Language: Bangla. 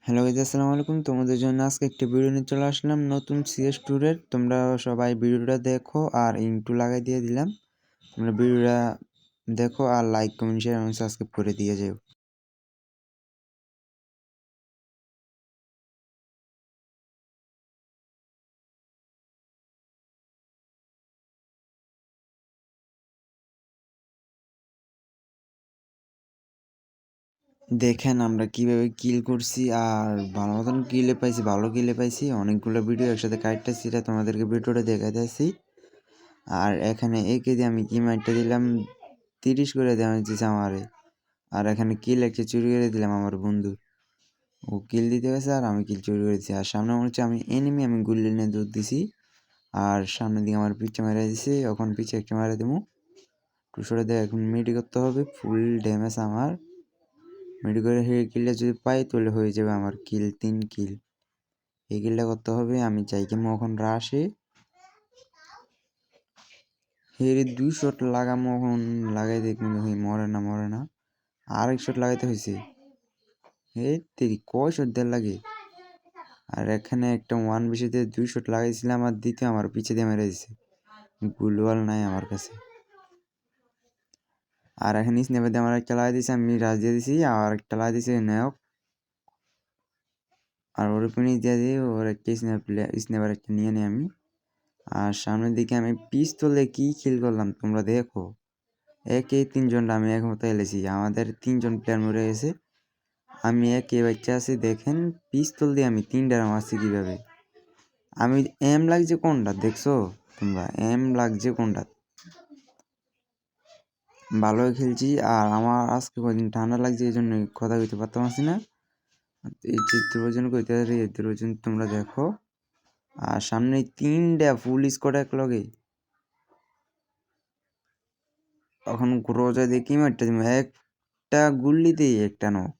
হ্যালো গাইস, আসসালামু আলাইকুম। তোমাদের জন্য আজকে একটা ভিডিও নিয়ে চলে আসলাম নতুন সিএস ট্যুরের। তোমরা সবাই ভিডিওটা দেখো আর ইন্টু লাগাই দিয়ে দিলাম। তোমরা ভিডিওটা দেখো আর লাইক কমেন্ট শেয়ার এবং সাবস্ক্রাইব করে দিয়ে যাও। দেখেন আমরা কিভাবে কিল করছি আর ভালো মতন কিলে পাইছি, ভালো কিলে পাইছি। অনেকগুলো ভিডিও একসাথে কাটতেছি, এটা তোমাদেরকে ভিডিওটা দেখাইতেছি। আর এখানে একে দিয়ে আমি কি মাইটটা দিলাম 30 করে দেওয়া হয়েছে আমারে। আর এখানে কিল একটা চুরি করে দিলাম আমার বন্ধুর। ও কিল দিতে গেছে আর আমি কিল চুরি করেছি। আর সামনে মনে হচ্ছে আমি এনিমি, আমি গুল্লি নিয়ে দৌড় দিছি। আর সামনের দিকে আমার পিঠে মেরে দিছি, এখন পিছে একটা মেরে দেবো। টুসরে দিয়ে এখন মিডি করতে হবে, ফুল ড্যামেজ আমার। মিডি করে সেই কিলটা যদি পাই তাহলে হয়ে যাবে আমার কিল 3 কিল। এই কিলটা করতে হবে। আমি চাই কি এখন রাশে হেরে 2 শট লাগামো, এখন লাগাই দিই কিন্তু মরে না। আর 1 শট লাগাইতে হয়েছে। এই তেরি কয় শট দেওয়ার লাগে। আর এখানে একটা 1 দিয়ে 2 শট লাগাইছিলাম আর দ্বিতীয় আমার পিছে দিয়ে মেরে দিছে। গুলওয়াল নাই আমার কাছে। আর এখানে স্ন্যাপে দিয়ে আমার একটা লাগাই দিয়েছে, আমি রাজ দিয়ে দিছি। আর একটা লাগাই দিয়েছে নায়ক। আর ওর ফিনিশ দিয়ে দিই, ওর একটা স্ন্যাপার একটা নিয়ে নিই আমি। আর সামনের দিকে আমি পিস্তলে কি কিল করলাম তোমরা দেখো। একে 3জনটা আমি একমতো এলেছি, আমাদের 3জন প্লেয়ার মরে গেছে। আমি একে বাচ্চা আছি, দেখেন পিস্তল দিয়ে আমি 3টা মারছি কীভাবে। আমি এম লাগছে কোনটা দেখছো তোমরা, এম লাগছে কোনটা। ভালোই খেলছি। আর আমার আজকে কদিন ঠান্ডা লাগছে, এই জন্য কথা কইতে পারতাম না। এই যে দুর্বজন কইতে পারি, এই দুর্বজন তোমরা দেখো। আর সামনে 3টা ফুল স্কোয়াড এক লগে। এখন রোজা দেখি মারটা একটা গুল্লিতেই একটা নক।